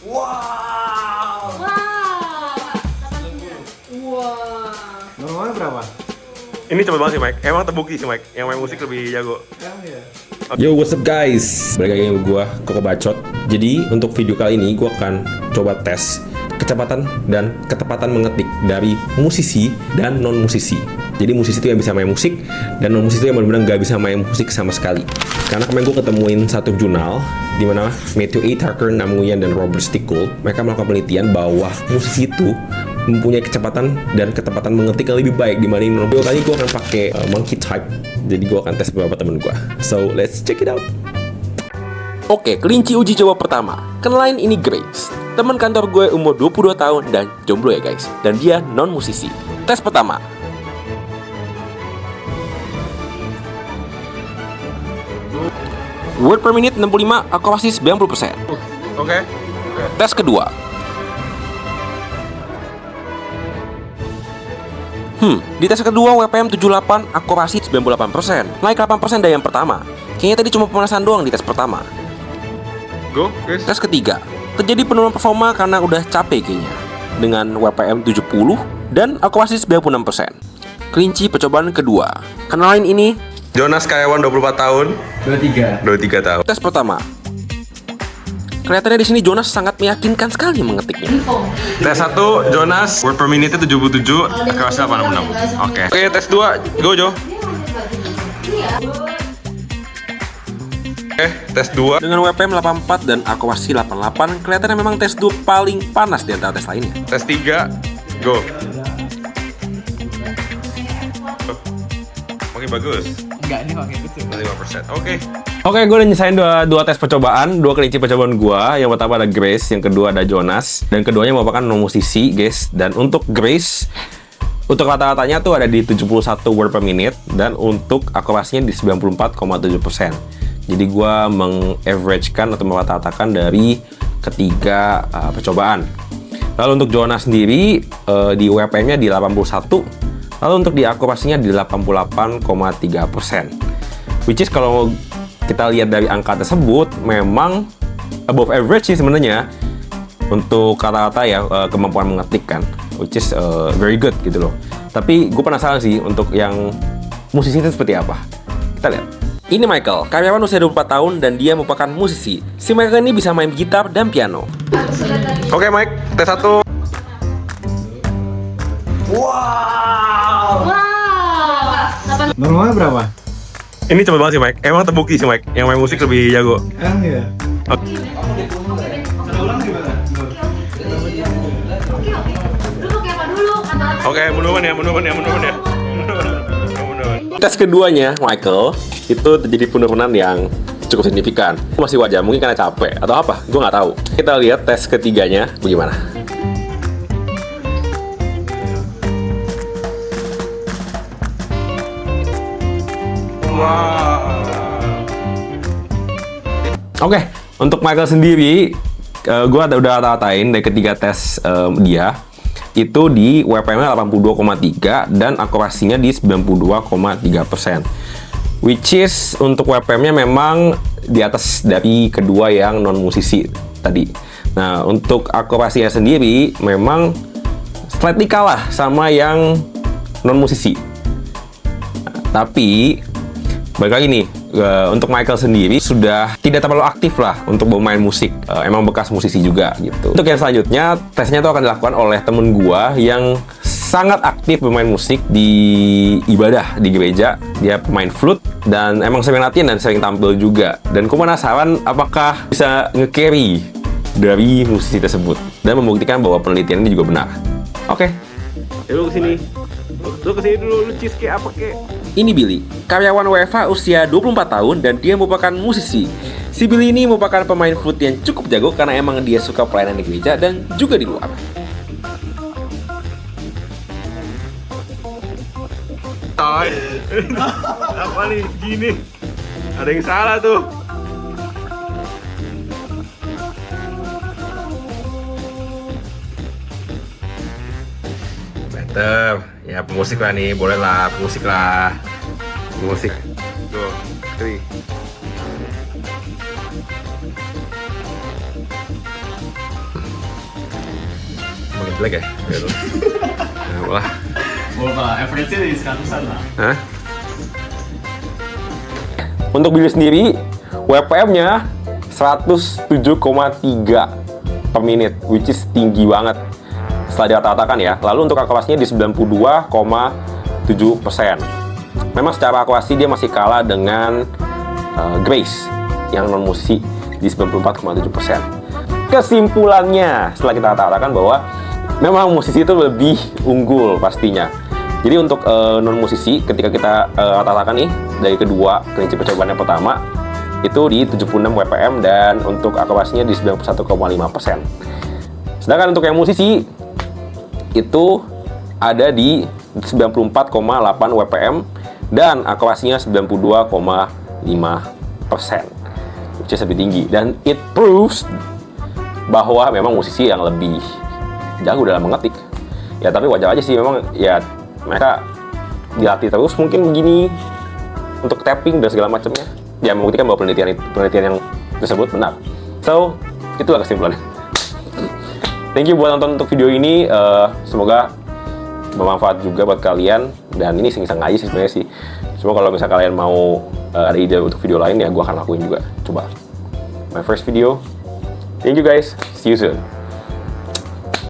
Wow. Wow. 80. Wah. Normalnya berapa? Ini cepet banget sih Mike. Emang terbukti sih Mike. Yang main musik lebih jago. Ya. Yo, what's up guys? Balik lagi sama gue, Koko Bacot. Jadi, untuk video kali ini gue akan coba tes kecepatan dan ketepatan mengetik dari musisi dan non-musisi. Jadi, musisi itu yang bisa main musik, dan non-musisi itu yang benar-benar nggak bisa main musik sama sekali. Karena kemarin gue ketemuin satu jurnal, di mana Matthew A. Tucker, Nam Nguyen, dan Robert Stickle, mereka melakukan penelitian bahwa musisi itu mempunyai kecepatan dan ketepatan mengetik yang lebih baik dibanding non-musisi. Kali gue akan pakai monkey type. Jadi gue akan tes beberapa temen gue. So, let's check it out. Oke, kelinci uji coba pertama. Kenalin, ini Grace. Teman kantor gue umur 22 tahun dan jomblo ya guys. Dan dia non-musisi. Tes pertama. Word per minute 65, akurasi 90%. Oke. Tes kedua. Di tes kedua WPM 78, akurasi 98%. Naik 8% dari yang pertama. Kayaknya tadi cuma pemanasan doang di tes pertama. Go, guys. Tes ketiga, terjadi penurunan performa karena udah capek kayaknya. Dengan WPM 70 dan akurasi 96%. Kelinci percobaan kedua. Kenalin, ini Jonas karyawan 24 tahun. 23 tahun. tes pertama. Kelihatannya di sini Jonas sangat meyakinkan sekali mengetiknya. Tes 1 Jonas word per minute 77, akurasi 86. Oke. Oke, tes 2 go Jo. Oke, tes 2. Dengan WPM 84 dan akurasi 88, kelihatannya memang tes 2 paling panas di antara tes lainnya. Tes 3 go. Oke, bagus. Enggak, ini pakai itu. 5%. Oke. Oke, gue udah nyesain dua tes percobaan, dua kelinci percobaan gue. Yang pertama ada Grace, yang kedua ada Jonas. Dan keduanya merupakan non-musisi, guys. Dan untuk Grace, untuk rata-ratanya tuh ada di 71 word per minute. Dan untuk akurasinya di 94,7%. Jadi gue meng-averagekan atau merata-ratakan dari ketiga percobaan. Lalu untuk Jonas sendiri, di WPM-nya di 81. Lalu untuk di akurasinya di 88,3%. Which is kalau kita lihat dari angka tersebut memang above average sih sebenarnya untuk kata-kata ya, kemampuan mengetik kan, which is very good gitu loh. Tapi gue penasaran sih untuk yang musisi itu seperti apa. Kita lihat. Ini Michael, karyawan usia 24 tahun dan dia merupakan musisi. Si Michael ini bisa main gitar dan piano. Oke, Mike, tes 1. Wow. Wow. Normalnya berapa? Ini cepet banget sih Mike. Emang terbukti sih Mike. Yang main musik lebih jago. Ya. Oke, mudah-mudahan ya. Tes keduanya, Michael, itu terjadi penurunan yang cukup signifikan. Masih wajar, mungkin karena capek atau apa, gue nggak tahu. Kita lihat tes ketiganya bagaimana. Oke, untuk Michael sendiri, gue udah ratain dari ketiga tes dia. Itu di WPM-nya 82,3 dan akurasinya di 92,3%. Which is untuk WPM-nya memang di atas dari kedua yang non-musisi tadi. Nah, untuk akurasinya sendiri memang slightly kalah sama yang non-musisi. Nah, tapi balik lagi nih, untuk Michael sendiri sudah tidak terlalu aktif lah untuk bermain musik. Emang bekas musisi juga gitu. Untuk yang selanjutnya, tesnya itu akan dilakukan oleh temen gua yang sangat aktif bermain musik di ibadah di gereja. Dia pemain flute dan emang sering latihan dan sering tampil juga. Dan gua penasaran apakah bisa nge-carry dari musisi tersebut dan membuktikan bahwa penelitian ini juga benar. Oke. Lu kesini. Lu kesini dulu, lu cheesecake apa kek? Ini Billy, karyawan WFH usia 24 tahun dan dia merupakan musisi. Si Billy ini merupakan pemain flute yang cukup jago karena emang dia suka pelayanan di gereja dan juga di luar. Apa nih gini? Ada yang salah tuh. Better. Ya pemusik lah nih, boleh lah pemusik lah. Pemusik. Go, 3. jelek ya? Gitu. Wah. Wah, average-nya di 100-an lah. Hah? Untuk Billy sendiri, WPM-nya 107,3 per menit, which is tinggi banget setelah dirata-ratakan ya. Lalu untuk akurasinya di 92,7%. Memang secara akurasi dia masih kalah dengan Grace yang non musisi di 94,7%. Kesimpulannya setelah kita rata-ratakan bahwa memang musisi itu lebih unggul pastinya. Jadi untuk non musisi ketika kita rata-ratakan nih dari kedua kelinci percobaan yang pertama itu di 76 WPM dan untuk akurasinya di 91,5%. Sedangkan untuk yang musisi itu ada di 94,8 WPM dan akurasinya 92,5%, which is lebih tinggi. Dan it proves bahwa memang musisi yang lebih jago dalam mengetik. Ya tapi wajar aja sih, memang ya mereka dilatih terus mungkin begini untuk tapping dan segala macamnya. Ya membuktikan bahwa penelitian yang tersebut benar. So itulah kesimpulannya. Thank you buat nonton untuk video ini. Semoga bermanfaat juga buat kalian. Dan ini iseng-iseng aja sih sebenarnya sih. Cuma kalau misalnya kalian mau ada ide untuk video lain ya gue akan lakuin juga. Coba. My first video. Thank you guys. See you soon.